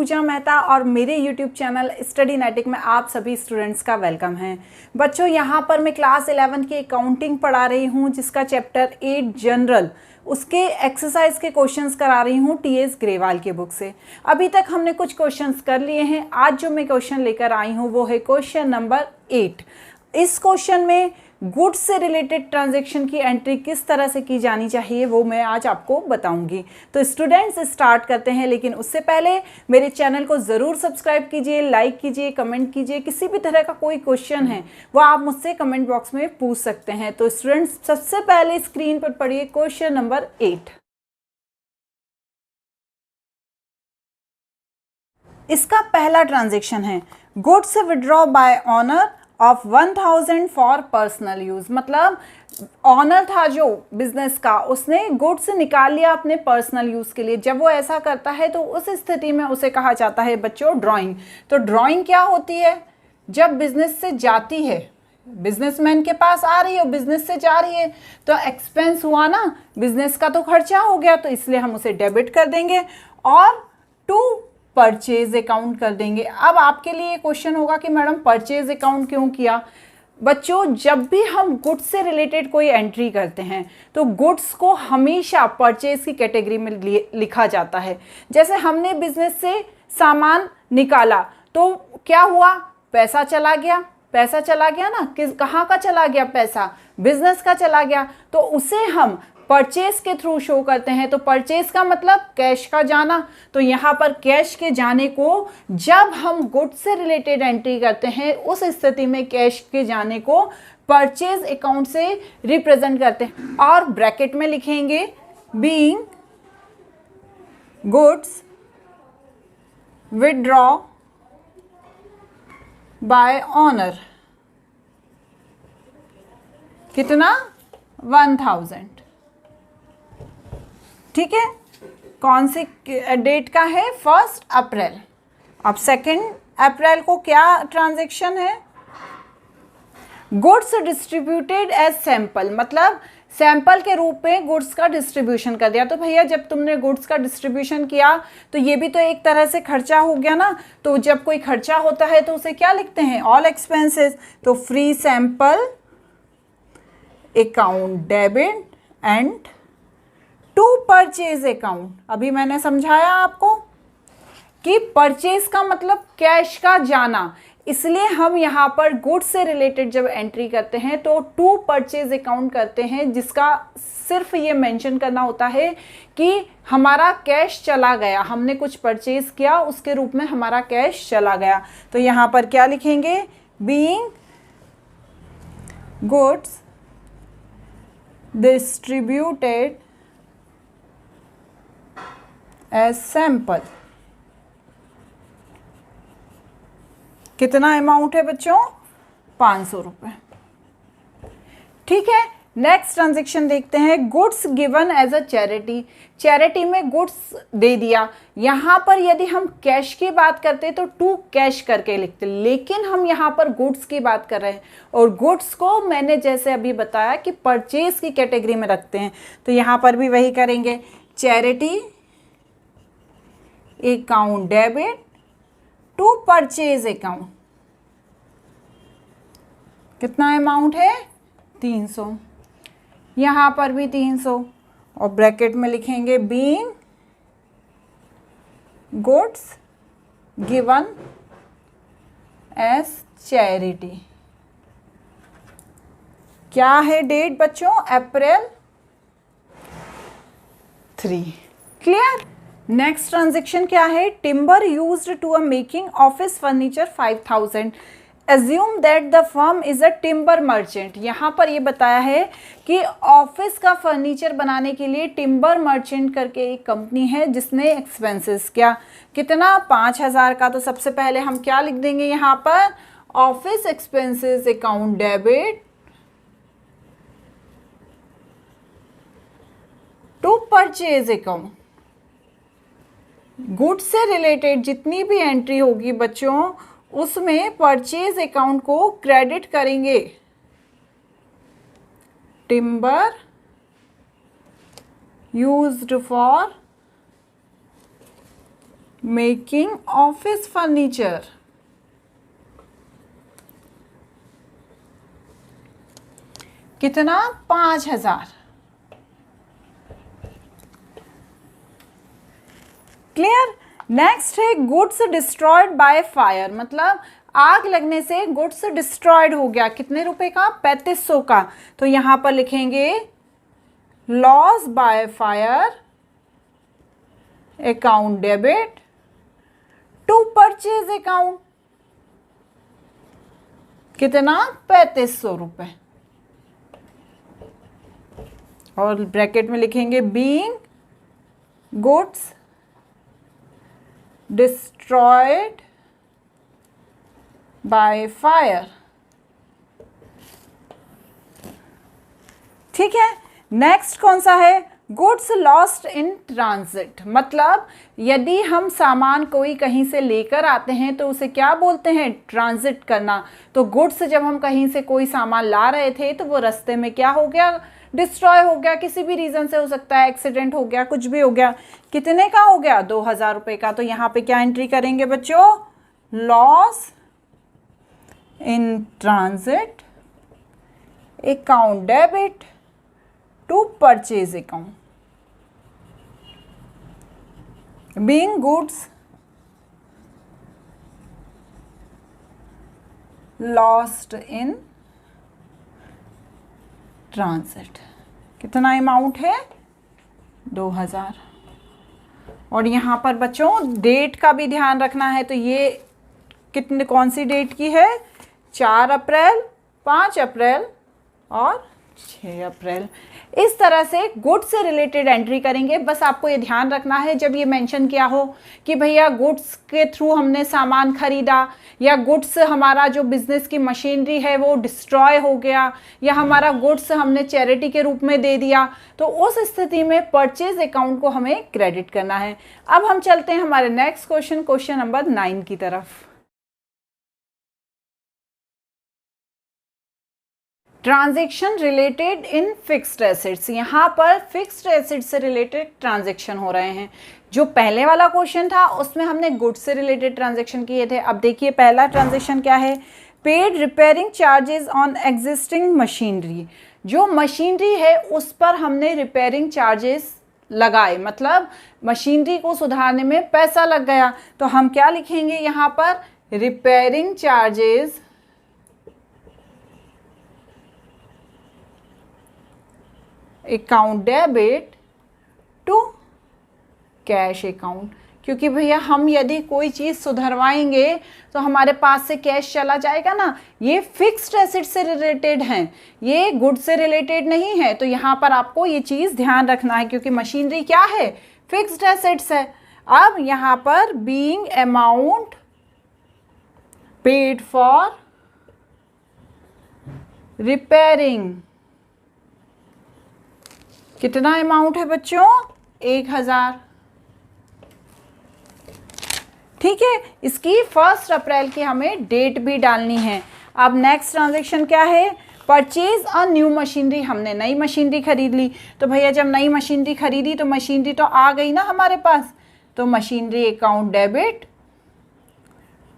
पूजा मेहता और मेरे YouTube channel स्टडीनेटिक में आप सभी स्टूडेंट्स का वेलकम है। बच्चों, यहाँ पर मैं क्लास 11 की अकाउंटिंग पढ़ा रही हूँ, जिसका चैप्टर 8 जनरल, उसके एक्सरसाइज के क्वेश्चंस करा रही हूँ टीएस ग्रेवाल की बुक से। अभी तक हमने कुछ क्वेश्चंस कर लिए हैं। आज जो मैं क्वेश्चन लेकर आई हूँ वो है क्वेश्चन नंबर 8। इस क्वेश्चन में गुड्स से रिलेटेड ट्रांजैक्शन की एंट्री किस तरह से की जानी चाहिए वो मैं आज आपको बताऊंगी। तो स्टूडेंट्स स्टार्ट करते हैं, लेकिन उससे पहले मेरे चैनल को ज़रूर सब्सक्राइब कीजिए, लाइक कीजिए, कमेंट कीजिए। किसी भी तरह का कोई क्वेश्चन है वो आप मुझसे कमेंट बॉक्स में पूछ सकते हैं। तो स्टूडेंट्स सबसे पहले स्क्रीन पर पढ़िए क्वेश्चन नंबर 8। इसका पहला ट्रांजैक्शन है goods withdraw bye honour of 1000 for personal use. मतलब ऑनर था जो बिजनेस का, उसने गुड्स निकाल लिया अपने पर्सनल यूज के लिए। जब वो ऐसा करता है तो उस स्थिति में उसे कहा जाता है बच्चों ड्राइंग। तो ड्राइंग क्या होती है? जब बिजनेस से जाती है, बिजनेसमैन के पास आ रही है और बिजनेस से जा रही है तो एक्सपेंस हुआ ना, बिजनेस का तो खर्चा हो गया, तो इसलिए हम उसे डेबिट कर देंगे और टू परचेज अकाउंट कर देंगे। अब आपके लिए क्वेश्चन होगा कि मैडम परचेज अकाउंट क्यों किया? बच्चों, जब भी हम गुड्स से रिलेटेड कोई एंट्री करते हैं तो गुड्स को हमेशा परचेज की कैटेगरी में लिखा जाता है। जैसे हमने बिजनेस से सामान निकाला तो क्या हुआ? पैसा चला गया। पैसा चला गया ना, कहाँ का चला गया? पैसा बिजनेस का चला गया, तो उसे हम परचेज के थ्रू शो करते हैं। तो परचेज का मतलब कैश का जाना। तो यहाँ पर कैश के जाने को जब हम गुड्स से रिलेटेड एंट्री करते हैं उस स्थिति में कैश के जाने को परचेज अकाउंट से रिप्रेजेंट करते हैं और ब्रैकेट में लिखेंगे being goods withdraw bye honour. कितना? 1000। ठीक है, कौन सी डेट का है? 1 अप्रैल। अब 2 अप्रैल को क्या ट्रांजैक्शन है? Goods distributed as sample. मतलब सैंपल के रूप में गुड्स का डिस्ट्रीब्यूशन कर दिया। तो भैया जब तुमने गुड्स का डिस्ट्रीब्यूशन किया तो ये भी तो एक तरह से खर्चा हो गया ना। तो जब कोई खर्चा होता है तो उसे क्या लिखते हैं? All expenses. तो free sample account debit and to purchase account. अभी मैंने समझाया आपको कि परचेज का मतलब कैश का जाना, इसलिए हम यहाँ पर गुड्स से रिलेटेड जब एंट्री करते हैं तो टू परचेज अकाउंट करते हैं, जिसका सिर्फ ये मेंशन करना होता है कि हमारा कैश चला गया, हमने कुछ परचेज किया उसके रूप में हमारा कैश चला गया। तो यहाँ पर क्या लिखेंगे? Being goods distributed as sample. कितना अमाउंट है बच्चों? 500 रुपये। ठीक है, नेक्स्ट ट्रांजेक्शन देखते हैं। Goods given as a charity. Charity में गुड्स दे दिया। यहाँ पर यदि हम कैश की बात करते तो टू कैश करके लिखते, लेकिन हम यहाँ पर गुड्स की बात कर रहे हैं और गुड्स को मैंने जैसे अभी बताया कि परचेज की कैटेगरी में रखते हैं। तो यहाँ पर भी वही करेंगे, charity account debit to purchase account. कितना अमाउंट है? 300। यहाँ पर भी 300 और ब्रैकेट में लिखेंगे being goods given as charity. क्या है डेट बच्चों? अप्रैल 3। क्लियर? नेक्स्ट ट्रांजेक्शन क्या है? Timber used to a making office furniture 5000। Assume that the firm is a timber merchant. यहाँ पर ये बताया है कि ऑफिस का फर्नीचर बनाने के लिए टिम्बर मर्चेंट करके एक कंपनी है जिसने एक्सपेंसेस कितना? 5000 का। तो सबसे पहले हम क्या लिख देंगे यहाँ पर? Office expenses account debit to purchase account. Goods से रिलेटेड जितनी भी एंट्री होगी बच्चों उसमें परचेज अकाउंट को क्रेडिट करेंगे। Timber used for making office furniture, कितना? 5,000। क्लियर। नेक्स्ट है गुड्स डिस्ट्रॉयड बाय फायर, मतलब आग लगने से गुड्स डिस्ट्रॉयड हो गया, कितने रुपए का? 3500 का। तो यहां पर लिखेंगे loss by fire account debit to purchase account, कितना? 3500 रुपए। और ब्रैकेट में लिखेंगे being goods destroyed by fire. ठीक है। नेक्स्ट कौन सा है? गुड्स लॉस्ट इन ट्रांजिट, मतलब यदि हम सामान कोई कहीं से लेकर आते हैं तो उसे क्या बोलते हैं? ट्रांजिट करना। तो गुड्स जब हम कहीं से कोई सामान ला रहे थे तो वो रास्ते में क्या हो गया? डिस्ट्रॉय हो गया, किसी भी रीजन से हो सकता है, एक्सीडेंट हो गया, कुछ भी हो गया। कितने का हो गया? 2,000 रुपए का। तो यहाँ पे क्या एंट्री करेंगे बच्चों? Loss in transit account debit to purchase account, being goods lost in transit। कितना अमाउंट है? 2,000। और यहाँ पर बच्चों डेट का भी ध्यान रखना है। तो ये कितने, कौन सी डेट की है? 4 अप्रैल, 5 अप्रैल और 6 अप्रैल। इस तरह से गुड्स से रिलेटेड एंट्री करेंगे। बस आपको ये ध्यान रखना है जब ये मेंशन किया हो कि भैया गुड्स के थ्रू हमने सामान खरीदा, या गुड्स हमारा जो बिजनेस की मशीनरी है वो डिस्ट्रॉय हो गया, या हमारा गुड्स हमने चैरिटी के रूप में दे दिया, तो उस स्थिति में परचेज अकाउंट को हमें क्रेडिट करना है। अब हम चलते हैं हमारे नेक्स्ट क्वेश्चन, क्वेश्चन नंबर 9 की तरफ। Transaction related in fixed assets, यहाँ पर फिक्स्ड एसेट से रिलेटेड ट्रांजेक्शन हो रहे हैं। जो पहले वाला क्वेश्चन था उसमें हमने गुड्स से रिलेटेड ट्रांजेक्शन किए थे। अब देखिए पहला ट्रांजेक्शन क्या है? Paid repairing charges on existing machinery, जो मशीनरी है उस पर हमने रिपेयरिंग चार्जेस लगाए, मतलब मशीनरी को सुधारने में पैसा लग गया। तो हम क्या लिखेंगे यहाँ पर? Repairing charges account debit to cash account, क्योंकि भैया हम यदि कोई चीज़ सुधरवाएंगे तो हमारे पास से कैश चला जाएगा ना। ये फिक्स्ड एसेट से रिलेटेड हैं, ये गुड से रिलेटेड नहीं है। तो यहाँ पर आपको ये चीज़ ध्यान रखना है, क्योंकि मशीनरी क्या है? फिक्स्ड एसेट्स है। अब यहाँ पर being amount paid for repairing, कितना अमाउंट है बच्चों? 1,000। ठीक है। इसकी 1 अप्रैल की हमें डेट भी डालनी है। अब नेक्स्ट ट्रांजेक्शन क्या है? परचेज अ न्यू मशीनरी, हमने नई मशीनरी खरीद ली। तो भैया जब नई मशीनरी खरीदी तो मशीनरी तो आ गई ना हमारे पास, तो machinery account debit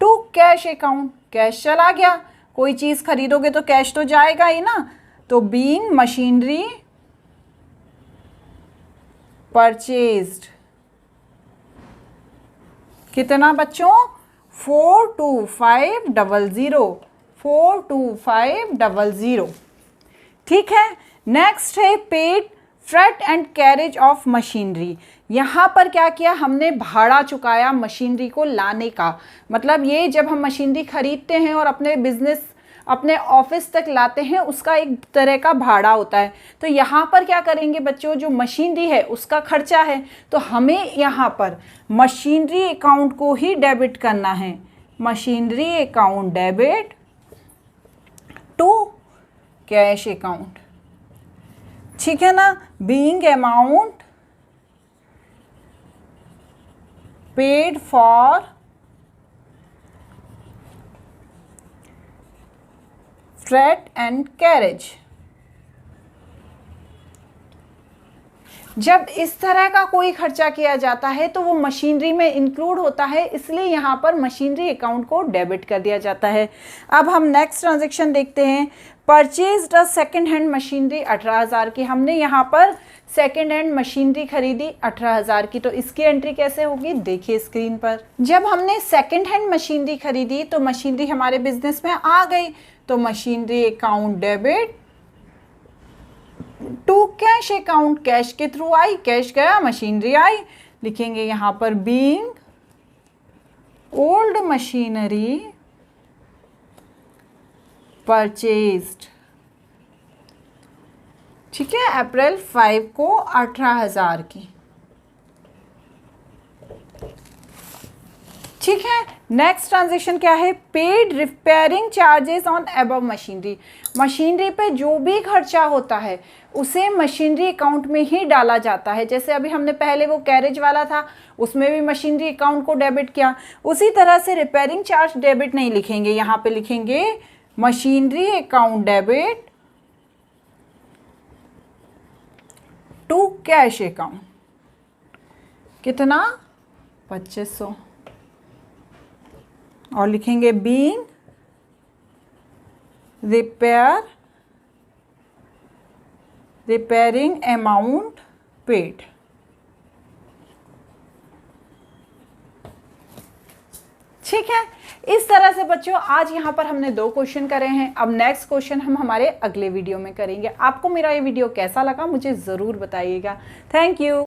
to cash account, cash चला गया। कोई चीज़ खरीदोगे तो कैश तो जाएगा ही ना। तो बीइंग मशीनरी परचेज्ड, कितना बच्चों? 42500, 42500। ठीक है। नेक्स्ट है paid freight and carriage of machinery. यहाँ पर क्या किया हमने? भाड़ा चुकाया मशीनरी को लाने का। मतलब ये जब हम मशीनरी खरीदते हैं और अपने बिजनेस, अपने ऑफिस तक लाते हैं, उसका एक तरह का भाड़ा होता है। तो यहाँ पर क्या करेंगे बच्चों? जो मशीनरी है उसका खर्चा है, तो हमें यहाँ पर मशीनरी अकाउंट को ही डेबिट करना है। Machinery account debit to cash account, ठीक है ना। Being amount paid for freight and carriage. जब इस तरह का कोई खर्चा किया जाता है तो वो मशीनरी में इंक्लूड होता है, इसलिए यहाँ पर मशीनरी अकाउंट को डेबिट कर दिया जाता है। अब हम नेक्स्ट ट्रांजैक्शन देखते हैं। Purchased a second hand machinery 18,000 की, हमने यहाँ पर सेकेंड हैंड मशीनरी खरीदी 18,000 की, तो इसकी एंट्री कैसे होगी देखिए स्क्रीन पर। जब हमने सेकेंड हैंड मशीनरी खरीदी तो मशीनरी हमारे बिजनेस में आ गई, तो machinery account debit to cash account, cash के थ्रू आई, कैश गया मशीनरी आई, लिखेंगे यहाँ पर बीइंग ओल्ड मशीनरी परचेज्ड, ठीक है, अप्रैल 5 को 18,000 की। ठीक है, नेक्स्ट ट्रांजेक्शन क्या है? Paid repairing charges on above machinery, machinery पे जो भी खर्चा होता है उसे मशीनरी अकाउंट में ही डाला जाता है। जैसे अभी हमने पहले वो कैरेज वाला था उसमें भी मशीनरी अकाउंट को डेबिट किया, उसी तरह से रिपेयरिंग चार्ज डेबिट नहीं लिखेंगे, यहाँ पे लिखेंगे machinery account debit to cash account, कितना 2500, और लिखेंगे बीइंग रिपेयरिंग अमाउंट पेड। ठीक है, इस तरह से बच्चों आज यहाँ पर हमने 2 क्वेश्चन करे हैं। अब नेक्स्ट क्वेश्चन हम हमारे अगले वीडियो में करेंगे। आपको मेरा ये वीडियो कैसा लगा मुझे ज़रूर बताइएगा। Thank you.